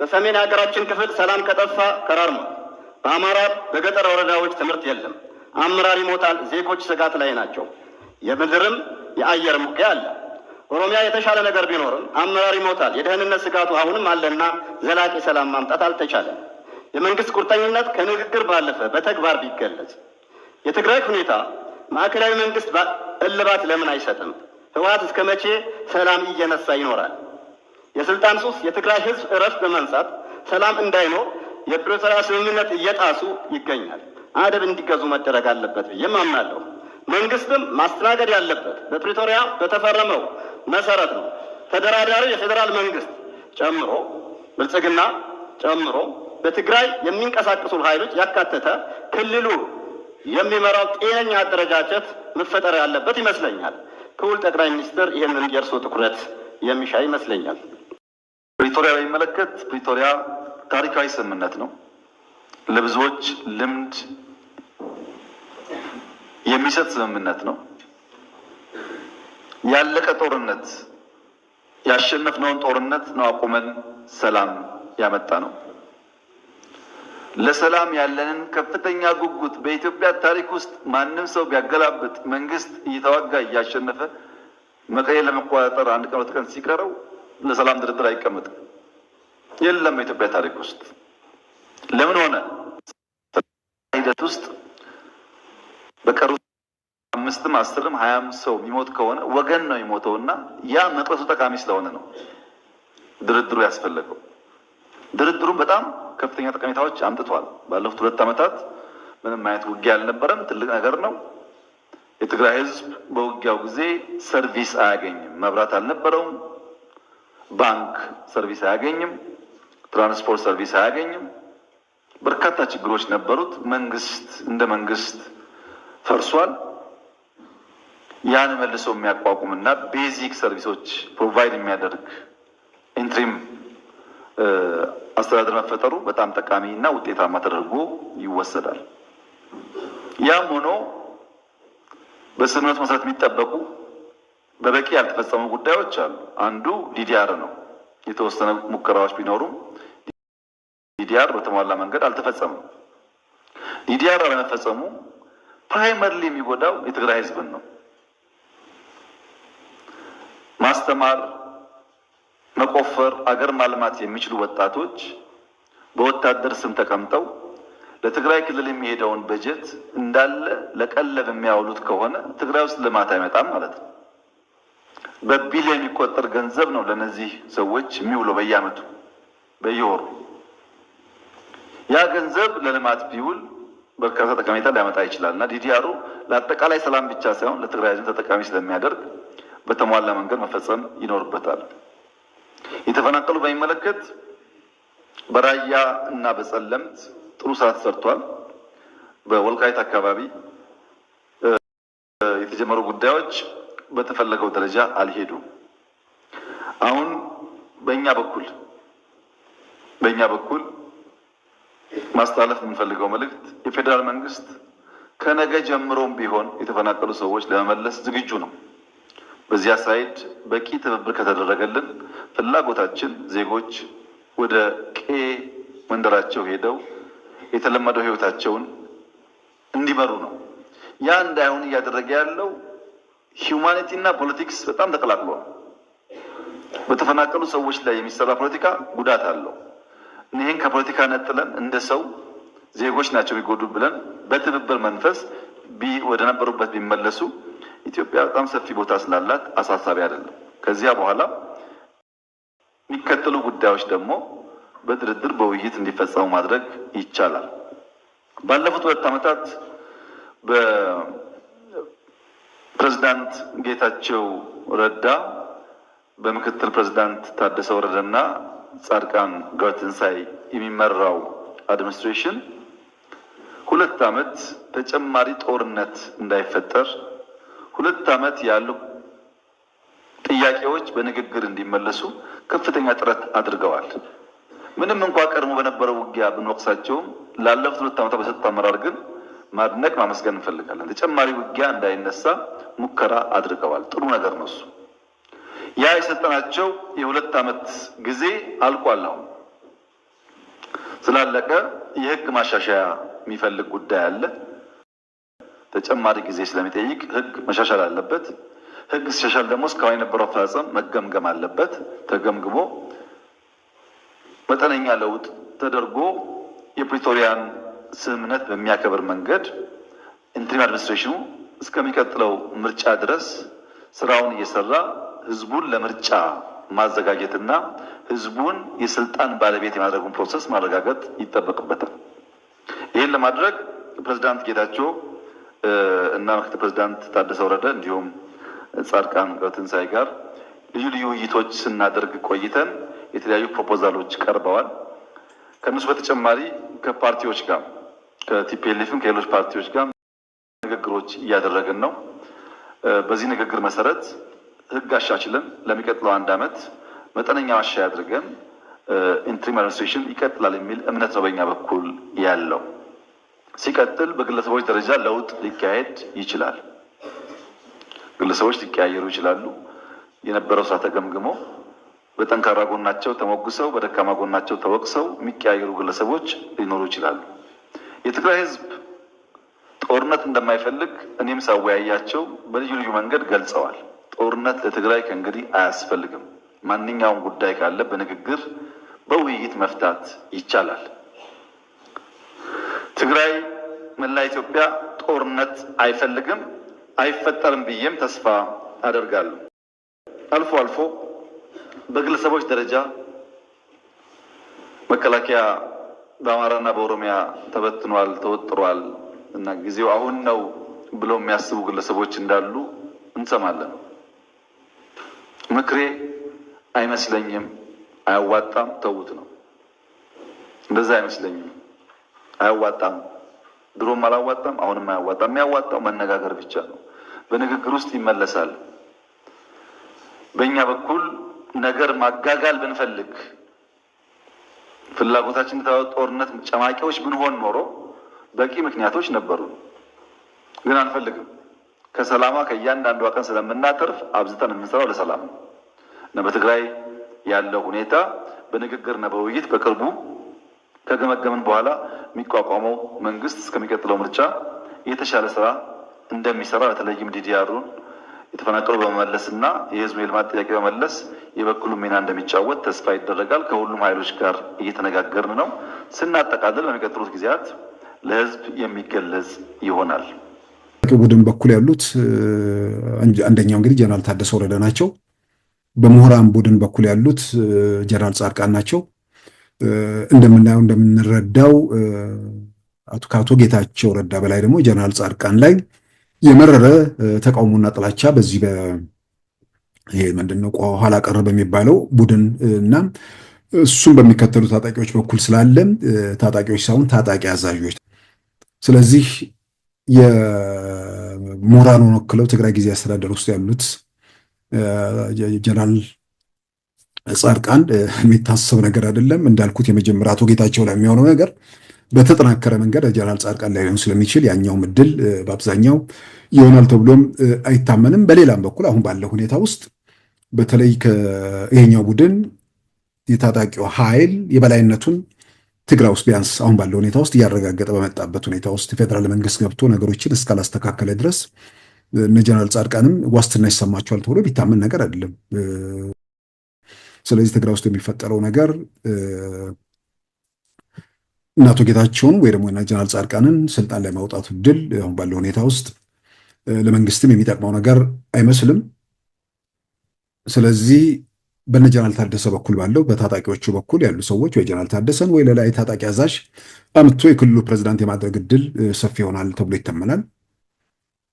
በሰሜን ሀገራችን ክፍል ሰላም ከጠፋ ከራርሟል። በአማራ በገጠር ወረዳዎች ትምህርት የለም። አመራር ይሞታል። ዜጎች ስጋት ላይ ናቸው። የምድርም የአየር ውጊያ አለ። ኦሮሚያ የተሻለ ነገር ቢኖርም አመራር ይሞታል። የደህንነት ስጋቱ አሁንም አለና ዘላቂ ሰላም ማምጣት አልተቻለም። የመንግስት ቁርጠኝነት ከንግግር ባለፈ በተግባር ቢገለጽ። የትግራይ ሁኔታ ማዕከላዊ መንግስት እልባት ለምን አይሰጥም? ህወሓት እስከ መቼ ሰላም እየነሳ ይኖራል? የስልጣን ሱስ የትግራይ ህዝብ እረፍት በመንሳት ሰላም እንዳይኖር የፕሪቶሪያ ስምምነት እየጣሱ ይገኛል። አደብ እንዲገዙ መደረግ አለበት ብዬ አምናለሁ። መንግስትም ማስተናገድ ያለበት በፕሪቶሪያ በተፈረመው መሰረት ነው። ተደራዳሪው የፌዴራል መንግስት ጨምሮ ብልጽግና ጨምሮ በትግራይ የሚንቀሳቀሱ ኃይሎች ያካተተ ክልሉ የሚመራው ጤነኛ አደረጃጀት መፈጠር ያለበት ይመስለኛል። ክቡር ጠቅላይ ሚኒስትር ይህንን የእርሶ ትኩረት የሚሻ ይመስለኛል። ፕሪቶሪያ በሚመለከት ፕሪቶሪያ ታሪካዊ ስምምነት ነው። ለብዙዎች ልምድ የሚሰጥ ስምምነት ነው። ያለቀ ጦርነት ያሸነፍነውን ጦርነት ነው አቁመን ሰላም ያመጣ ነው። ለሰላም ያለንን ከፍተኛ ጉጉት በኢትዮጵያ ታሪክ ውስጥ ማንም ሰው ቢያገላብጥ መንግስት እየተዋጋ እያሸነፈ መቀሌ ለመቆጣጠር አንድ ቀን ሁለት ቀን ሲቀረው ለሰላም ድርድር አይቀመጥም። የለም በኢትዮጵያ ታሪክ ውስጥ ለምን ሆነ? ሂደት ውስጥ በቀሩት 5ም 10ም 20ም ሰው የሚሞት ከሆነ ወገን ነው የሚሞተውና ያ መቅረቱ ጠቃሚ ስለሆነ ነው ድርድሩ ያስፈለገው። ድርድሩም በጣም ከፍተኛ ጠቀሜታዎች አምጥቷል። ባለፉት 2 ዓመታት ምንም አይነት ውጊያ አልነበረም። ትልቅ ነገር ነው። የትግራይ ህዝብ በውጊያው ጊዜ ሰርቪስ አያገኝም። መብራት አልነበረውም። ባንክ ሰርቪስ አያገኝም። ትራንስፖርት ሰርቪስ አያገኝም። በርካታ ችግሮች ነበሩት። መንግስት እንደ መንግስት ፈርሷል። ያን መልሶ የሚያቋቁምና ቤዚክ ሰርቪሶች ፕሮቫይድ የሚያደርግ ኢንትሪም አስተዳደር መፈጠሩ በጣም ጠቃሚ እና ውጤታማ ተደርጎ ይወሰዳል። ያም ሆኖ በስምምነቱ መሰረት የሚጠበቁ በበቂ ያልተፈጸሙ ጉዳዮች አሉ። አንዱ ዲዲአር ነው። የተወሰነ ሙከራዎች ቢኖሩም ዲዲአር በተሟላ መንገድ አልተፈጸመም። ዲዲአር አለመፈጸሙ ፕራይመሪሊ የሚጎዳው የትግራይ ህዝብን ነው። ማስተማር፣ መቆፈር፣ አገር ማልማት የሚችሉ ወጣቶች በወታደር ስም ተቀምጠው ለትግራይ ክልል የሚሄደውን በጀት እንዳለ ለቀለብ የሚያውሉት ከሆነ ትግራይ ውስጥ ልማት አይመጣም ማለት ነው። በቢሊዮን የሚቆጠር ገንዘብ ነው ለነዚህ ሰዎች የሚውለው በየዓመቱ በየወሩ። ያ ገንዘብ ለልማት ቢውል በርካታ ጠቀሜታ ሊያመጣ ይችላልና ዲዲአሩ ለአጠቃላይ ሰላም ብቻ ሳይሆን ለትግራይ ህዝብ ተጠቃሚ ስለሚያደርግ በተሟላ መንገድ መፈጸም ይኖርበታል። የተፈናቀሉ በሚመለከት በራያ እና በጸለምት ጥሩ ስራ ተሰርቷል። በወልቃይት አካባቢ የተጀመሩ ጉዳዮች በተፈለገው ደረጃ አልሄዱም። አሁን በእኛ በኩል ማስተላለፍ የምንፈልገው መልእክት የፌዴራል መንግስት ከነገ ጀምሮም ቢሆን የተፈናቀሉ ሰዎች ለመመለስ ዝግጁ ነው። በዚያ ሳይድ በቂ ትብብር ከተደረገልን ፍላጎታችን ዜጎች ወደ መንደራቸው ሄደው የተለመደው ህይወታቸውን እንዲመሩ ነው። ያ እንዳይሆን እያደረገ ያለው ሂዩማኒቲ እና ፖለቲክስ በጣም ተቀላቅሏል። በተፈናቀሉ ሰዎች ላይ የሚሰራ ፖለቲካ ጉዳት አለው። ይህን ከፖለቲካ ነጥለን እንደ ሰው ዜጎች ናቸው የሚጎዱ ብለን በትብብር መንፈስ ወደ ነበሩበት ቢመለሱ ኢትዮጵያ በጣም ሰፊ ቦታ ስላላት አሳሳቢ አይደለም። ከዚያ በኋላ የሚከተሉ ጉዳዮች ደግሞ በድርድር በውይይት እንዲፈጸሙ ማድረግ ይቻላል። ባለፉት 2 ዓመታት በፕሬዝዳንት ጌታቸው ረዳ በምክትል ፕሬዝዳንት ታደሰ ወረደና ጻድቃን ገብረትንሳኤ የሚመራው አድሚኒስትሬሽን 2 ዓመት ተጨማሪ ጦርነት እንዳይፈጠር 2 ዓመት ያሉ ጥያቄዎች በንግግር እንዲመለሱ ከፍተኛ ጥረት አድርገዋል። ምንም እንኳን ቀድሞ በነበረው ውጊያ ብንወቅሳቸውም ላለፉት 2 ዓመታት በሰጡት አመራር ግን ማድነቅ ማመስገን እንፈልጋለን። ተጨማሪ ውጊያ እንዳይነሳ ሙከራ አድርገዋል። ጥሩ ነገር ነው እሱ። ያ የሰጠናቸው የ2 ዓመት ጊዜ አልቋል። አሁን ስላለቀ የህግ ማሻሻያ የሚፈልግ ጉዳይ አለ። ተጨማሪ ጊዜ ስለሚጠይቅ ህግ መሻሻል አለበት። ህግ ሲሻሻል ደግሞ እስካሁን የነበረው አፈጻጸም መገምገም አለበት። ተገምግሞ መጠነኛ ለውጥ ተደርጎ የፕሪቶሪያን ስምምነት በሚያከብር መንገድ ኢንትሪም አድሚኒስትሬሽኑ እስከሚቀጥለው ምርጫ ድረስ ስራውን እየሰራ ህዝቡን ለምርጫ ማዘጋጀትና ህዝቡን የስልጣን ባለቤት የማድረጉን ፕሮሰስ ማረጋገጥ ይጠበቅበታል። ይህን ለማድረግ ፕሬዝዳንት ጌታቸው እና ምክትል ፕሬዝዳንት ታደሰ ወረደ እንዲሁም ጻድቃን ገብረትንሳኤ ጋር ልዩ ልዩ ውይይቶች ስናደርግ ቆይተን የተለያዩ ፕሮፖዛሎች ቀርበዋል። ከነሱ በተጨማሪ ከፓርቲዎች ጋር ከቲፒኤልኤፍም ከሌሎች ፓርቲዎች ጋር ንግግሮች እያደረግን ነው። በዚህ ንግግር መሰረት ህግ አሻችለን ለሚቀጥለው 1 ዓመት መጠነኛ ማሻሻያ አድርገን ኢንትሪም አድሚኒስትሬሽን ይቀጥላል የሚል እምነት ነው በእኛ በኩል ያለው። ሲቀጥል በግለሰቦች ደረጃ ለውጥ ሊካሄድ ይችላል። ግለሰቦች ሊቀያየሩ ይችላሉ። የነበረው ስራ ተገምግሞ በጠንካራ ጎናቸው ተሞግሰው በደካማ ጎናቸው ተወቅሰው የሚቀያየሩ ግለሰቦች ሊኖሩ ይችላሉ። የትግራይ ህዝብ ጦርነት እንደማይፈልግ እኔም ሳወያያቸው በልዩ ልዩ መንገድ ገልጸዋል። ጦርነት ለትግራይ ከእንግዲህ አያስፈልግም። ማንኛውም ጉዳይ ካለ በንግግር በውይይት መፍታት ይቻላል። ትግራይ መላ ኢትዮጵያ ጦርነት አይፈልግም፣ አይፈጠርም ብዬም ተስፋ አደርጋለሁ። አልፎ አልፎ በግለሰቦች ደረጃ መከላከያ በአማራና በኦሮሚያ ተበትኗል፣ ተወጥሯል እና ጊዜው አሁን ነው ብለው የሚያስቡ ግለሰቦች እንዳሉ እንሰማለን። ምክሬ አይመስለኝም፣ አያዋጣም፣ ተውት ነው። እንደዛ አይመስለኝም፣ አያዋጣም፣ ድሮም አላዋጣም፣ አሁንም አያዋጣም። የሚያዋጣው መነጋገር ብቻ ነው። በንግግር ውስጥ ይመለሳል። በእኛ በኩል ነገር ማጋጋል ብንፈልግ ፍላጎታችን ጦርነት ጨማቂዎች ብንሆን ኖሮ በቂ ምክንያቶች ነበሩ፣ ግን አንፈልግም። ከሰላማ ከእያንዳንዷ ቀን ስለምናተርፍ አብዝተን የምንሰራው ለሰላም ነው እና በትግራይ ያለው ሁኔታ በንግግርና በውይይት በቅርቡ ከገመገምን በኋላ የሚቋቋመው መንግስት እስከሚቀጥለው ምርጫ የተሻለ ስራ እንደሚሰራ በተለይም ዲዲአሩን የተፈናቀሉ በመመለስና የህዝቡ የልማት ጥያቄ በመመለስ የበኩሉ ሚና እንደሚጫወት ተስፋ ይደረጋል። ከሁሉም ኃይሎች ጋር እየተነጋገርን ነው። ስናጠቃልል በሚቀጥሉት ጊዜያት ለህዝብ የሚገለጽ ይሆናል። ቡድን በኩል ያሉት አንደኛው እንግዲህ ጀነራል ታደሰ ወረደ ናቸው። በምሁራን ቡድን በኩል ያሉት ጀነራል ጻድቃን ናቸው። እንደምናየው እንደምንረዳው ከአቶ ጌታቸው ረዳ በላይ ደግሞ ጀነራል ጻድቃን ላይ የመረረ ተቃውሞና ጥላቻ በዚህ ይሄ ምንድነው ኋላ ቀር በሚባለው ቡድን እና እሱም በሚከተሉ ታጣቂዎች በኩል ስላለ ታጣቂዎች ሳይሆን ታጣቂ አዛዦች። ስለዚህ የምሁራኑን ወክለው ትግራይ ጊዜ አስተዳደር ውስጥ ያሉት ጀነራል ጻድቃን የሚታሰብ ነገር አይደለም። እንዳልኩት የመጀመሪያ አቶ ጌታቸው ላይ የሚሆነው ነገር በተጠናከረ መንገድ ጀነራል ጻድቃን ላይ ሊሆን ስለሚችል ያኛው ምድል በአብዛኛው ይሆናል ተብሎም አይታመንም። በሌላም በኩል አሁን ባለው ሁኔታ ውስጥ በተለይ ከይሄኛው ቡድን የታጣቂው ኃይል የበላይነቱን ትግራይ ውስጥ ቢያንስ አሁን ባለው ሁኔታ ውስጥ እያረጋገጠ በመጣበት ሁኔታ ውስጥ የፌዴራል መንግስት ገብቶ ነገሮችን እስካላስተካከለ ድረስ እነ ጀነራል ጻድቃንም ዋስትና ይሰማቸዋል ተብሎ ቢታመን ነገር አይደለም። ስለዚህ ትግራይ ውስጥ የሚፈጠረው ነገር እና አቶ ጌታቸውን ወይ ደግሞ ጀነራል ጻድቃንን ስልጣን ላይ ማውጣቱ ድል አሁን ባለው ሁኔታ ውስጥ ለመንግስትም የሚጠቅመው ነገር አይመስልም። ስለዚህ በነ ጀነራል ታደሰ በኩል ባለው በታጣቂዎቹ በኩል ያሉ ሰዎች ወይ ጀነራል ታደሰን ወይ ሌላ የታጣቂ አዛዥ አምጥቶ የክልሉ ፕሬዝዳንት የማድረግ እድል ሰፊ ይሆናል ተብሎ ይተመናል።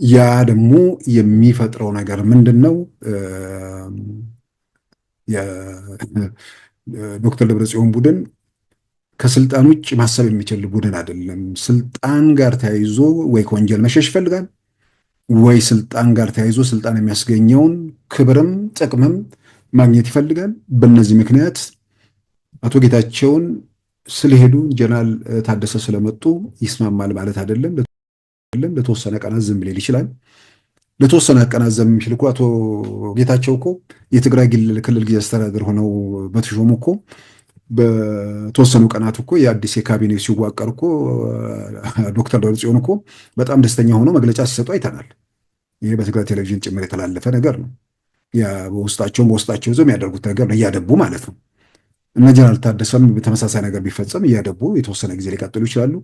ያ ደግሞ የሚፈጥረው ነገር ምንድን ነው? የዶክተር ደብረጽዮን ቡድን ከስልጣን ውጭ ማሰብ የሚችል ቡድን አይደለም። ስልጣን ጋር ተያይዞ ወይ ከወንጀል መሸሽ ይፈልጋል ወይ ስልጣን ጋር ተያይዞ ስልጣን የሚያስገኘውን ክብርም ጥቅምም ማግኘት ይፈልጋል። በእነዚህ ምክንያት አቶ ጌታቸውን ስለሄዱ ጀነራል ታደሰ ስለመጡ ይስማማል ማለት አይደለም። ለተወሰነ ቀናት ዝም ሊል ይችላል። ለተወሰነ ቀናት ዝም የሚል እኮ አቶ ጌታቸው እኮ የትግራይ ክልል ጊዜ አስተዳደር ሆነው በተሾሙ እኮ በተወሰኑ ቀናት እኮ የአዲስ የካቢኔ ሲዋቀር እኮ ዶክተር ደብረጽዮን እኮ በጣም ደስተኛ ሆኖ መግለጫ ሲሰጡ አይተናል። ይሄ በትግራይ ቴሌቪዥን ጭምር የተላለፈ ነገር ነው። በውስጣቸው ይዘው የሚያደርጉት ነገር ነው፣ እያደቡ ማለት ነው። እነ ጀነራል ታደሰም በተመሳሳይ ነገር ቢፈጸም እያደቡ የተወሰነ ጊዜ ሊቀጥሉ ይችላሉ።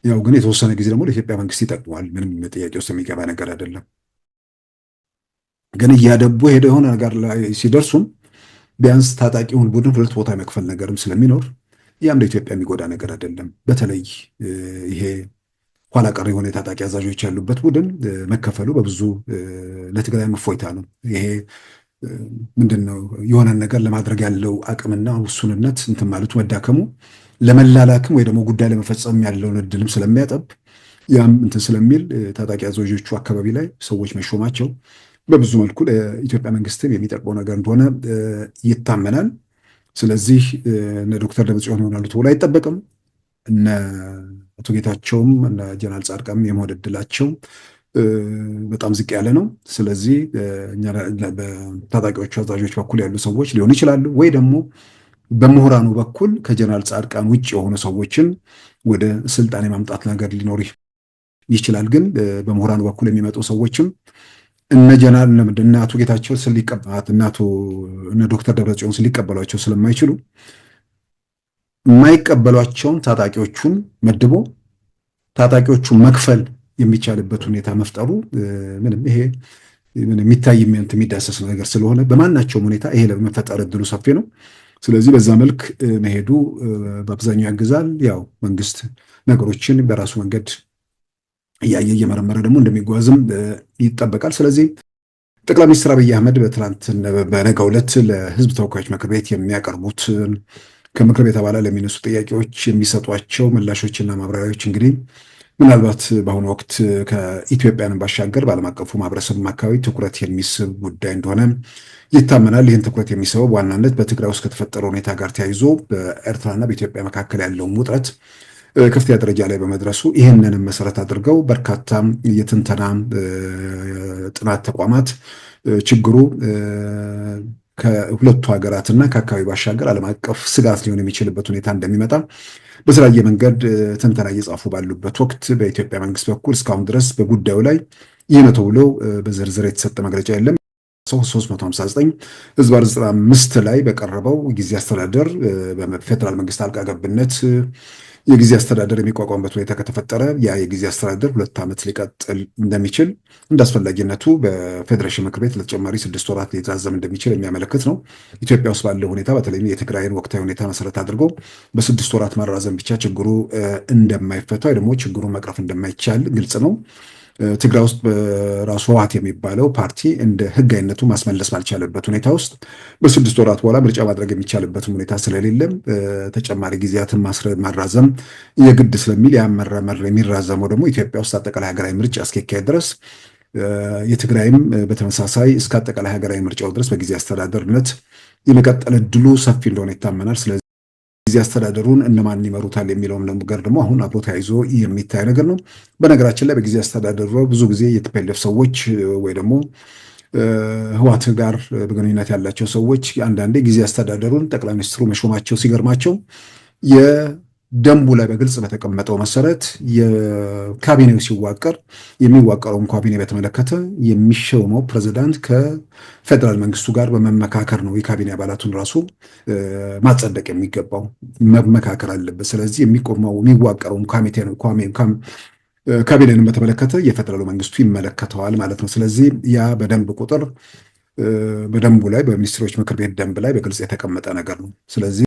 ያው ግን የተወሰነ ጊዜ ደግሞ ለኢትዮጵያ መንግስት ይጠቅመዋል። ምንም ጥያቄ ውስጥ የሚገባ ነገር አይደለም። ግን እያደቡ ሄደ የሆነ ነገር ላይ ሲደርሱም ቢያንስ ታጣቂውን ቡድን ሁለት ቦታ መክፈል ነገርም ስለሚኖር ያም ለኢትዮጵያ የሚጎዳ ነገር አይደለም። በተለይ ይሄ ኋላ ቀር የሆነ የታጣቂ አዛዦች ያሉበት ቡድን መከፈሉ በብዙ ለትግራይ እፎይታ ነው። ይሄ ምንድነው የሆነን ነገር ለማድረግ ያለው አቅምና ውሱንነት እንትን ማለቱ መዳከሙ ለመላላክም ወይ ደግሞ ጉዳይ ለመፈጸም ያለውን እድልም ስለሚያጠብ ያም እንትን ስለሚል ታጣቂ አዛዦቹ አካባቢ ላይ ሰዎች መሾማቸው በብዙ መልኩ ለኢትዮጵያ መንግስትም የሚጠቅመው ነገር እንደሆነ ይታመናል። ስለዚህ እነ ዶክተር ደብረጽዮን ይሆናሉ ተብሎ አይጠበቅም። እነ አቶ ጌታቸውም እነ ጀነራል ጻድቃንም የመውደድ ዕድላቸው በጣም ዝቅ ያለ ነው። ስለዚህ በታጣቂዎቹ አዛዦች በኩል ያሉ ሰዎች ሊሆኑ ይችላሉ፣ ወይ ደግሞ በምሁራኑ በኩል ከጀነራል ጻድቃን ውጭ የሆኑ ሰዎችን ወደ ስልጣን የማምጣት ነገር ሊኖር ይችላል። ግን በምሁራኑ በኩል የሚመጡ ሰዎችም እነ ጀነራል እነ አቶ ጌታቸው እነ ዶክተር ደብረጽዮን ሊቀበሏቸው ስለማይችሉ የማይቀበሏቸውን ታጣቂዎቹን መድቦ ታጣቂዎቹን መክፈል የሚቻልበት ሁኔታ መፍጠሩ ምንም ይሄ የሚታይ የሚዳሰስ ነገር ስለሆነ በማናቸውም ሁኔታ ይሄ ለመፈጠር እድሉ ሰፊ ነው። ስለዚህ በዛ መልክ መሄዱ በአብዛኛው ያግዛል። ያው መንግስት ነገሮችን በራሱ መንገድ እያየ እየመረመረ ደግሞ እንደሚጓዝም ይጠበቃል። ስለዚህ ጠቅላይ ሚኒስትር አብይ አህመድ በነገው ዕለት ለህዝብ ተወካዮች ምክር ቤት የሚያቀርቡት ከምክር ቤት አባላት ለሚነሱ ጥያቄዎች የሚሰጧቸው ምላሾችና ማብራሪያዎች እንግዲህ ምናልባት በአሁኑ ወቅት ከኢትዮጵያን ባሻገር በዓለም አቀፉ ማህበረሰብ አካባቢ ትኩረት የሚስብ ጉዳይ እንደሆነ ይታመናል። ይህን ትኩረት የሚስበው በዋናነት በትግራይ ውስጥ ከተፈጠረው ሁኔታ ጋር ተያይዞ በኤርትራና በኢትዮጵያ መካከል ያለውን ውጥረት ከፍተኛ ደረጃ ላይ በመድረሱ ይህንንም መሰረት አድርገው በርካታ የትንተና ጥናት ተቋማት ችግሩ ከሁለቱ ሀገራትና ከአካባቢ ባሻገር ዓለም አቀፍ ስጋት ሊሆን የሚችልበት ሁኔታ እንደሚመጣ በተለያየ መንገድ ትንተና እየጻፉ ባሉበት ወቅት በኢትዮጵያ መንግስት በኩል እስካሁን ድረስ በጉዳዩ ላይ ይህ ነው ተብሎ በዝርዝር የተሰጠ መግለጫ የለም። 355 ላይ በቀረበው ጊዜ አስተዳደር በፌደራል መንግስት ጣልቃ ገብነት የጊዜ አስተዳደር የሚቋቋምበት ሁኔታ ከተፈጠረ ያ የጊዜ አስተዳደር 2 ዓመት ሊቀጥል እንደሚችል እንዳስፈላጊነቱ በፌዴሬሽን ምክር ቤት ለተጨማሪ 6 ወራት ሊራዘም እንደሚችል የሚያመለክት ነው። ኢትዮጵያ ውስጥ ባለው ሁኔታ በተለይም የትግራይን ወቅታዊ ሁኔታ መሰረት አድርጎ በ6 ወራት ማራዘም ብቻ ችግሩ እንደማይፈታ ወይ ደግሞ ችግሩን መቅረፍ እንደማይቻል ግልጽ ነው። ትግራይ ውስጥ በራሱ ህወሓት የሚባለው ፓርቲ እንደ ህጋዊነቱ ማስመለስ ባልቻለበት ሁኔታ ውስጥ በ6 ወራት በኋላ ምርጫ ማድረግ የሚቻልበትም ሁኔታ ስለሌለም ተጨማሪ ጊዜያትን ማራዘም የግድ ስለሚል ያ የሚራዘመው ደግሞ ኢትዮጵያ ውስጥ አጠቃላይ ሀገራዊ ምርጫ እስኪካሄድ ድረስ የትግራይም በተመሳሳይ እስከ አጠቃላይ ሀገራዊ ምርጫው ድረስ በጊዜ አስተዳደርነት የመቀጠል እድሉ ሰፊ እንደሆነ ይታመናል። ስለዚህ ጊዜ አስተዳደሩን እነማን ይመሩታል የሚለውም ነገር ደግሞ አሁን አብሮ ተያይዞ የሚታይ ነገር ነው። በነገራችን ላይ በጊዜ አስተዳደሩ ብዙ ጊዜ የቲፒኤልኤፍ ሰዎች ወይ ደግሞ ህወሓት ጋር በግንኙነት ያላቸው ሰዎች አንዳንዴ ጊዜ አስተዳደሩን ጠቅላይ ሚኒስትሩ መሾማቸው ሲገርማቸው የደንቡ ላይ በግልጽ በተቀመጠው መሰረት የካቢኔው ሲዋቀር የሚዋቀረውን ካቢኔ በተመለከተ የሚሾመው ፕሬዚዳንት ከፌደራል መንግስቱ ጋር በመመካከር ነው። የካቢኔ አባላቱን ራሱ ማጸደቅ የሚገባው መመካከር አለበት። ስለዚህ የሚዋቀረውን ካቢኔን በተመለከተ የፌደራሉ መንግስቱ ይመለከተዋል ማለት ነው። ስለዚህ ያ በደንቡ ላይ በሚኒስትሮች ምክር ቤት ደንብ ላይ በግልጽ የተቀመጠ ነገር ነው። ስለዚህ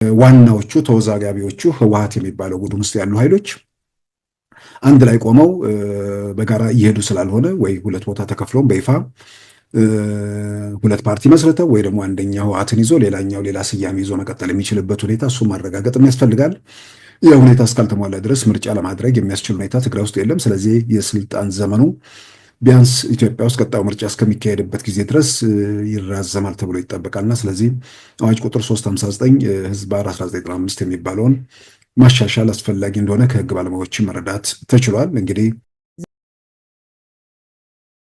ዋናዎቹ ተወዛጋቢዎቹ ህወሓት የሚባለው ቡድን ውስጥ ያሉ ኃይሎች አንድ ላይ ቆመው በጋራ እየሄዱ ስላልሆነ ወይ ሁለት ቦታ ተከፍሎም በይፋ ሁለት ፓርቲ መስርተው ወይ ደግሞ አንደኛው ህወሓትን ይዞ ሌላኛው ሌላ ስያሜ ይዞ መቀጠል የሚችልበት ሁኔታ እሱ ማረጋገጥም ያስፈልጋል። ይህ ሁኔታ እስካልተሟላ ድረስ ምርጫ ለማድረግ የሚያስችል ሁኔታ ትግራይ ውስጥ የለም። ስለዚህ የስልጣን ዘመኑ ቢያንስ ኢትዮጵያ ውስጥ ቀጣዩ ምርጫ እስከሚካሄድበት ጊዜ ድረስ ይራዘማል ተብሎ ይጠበቃልና ስለዚህ አዋጅ ቁጥር 359 ህዝባር 1995 የሚባለውን ማሻሻል አስፈላጊ እንደሆነ ከህግ ባለሙያዎች መረዳት ተችሏል። እንግዲህ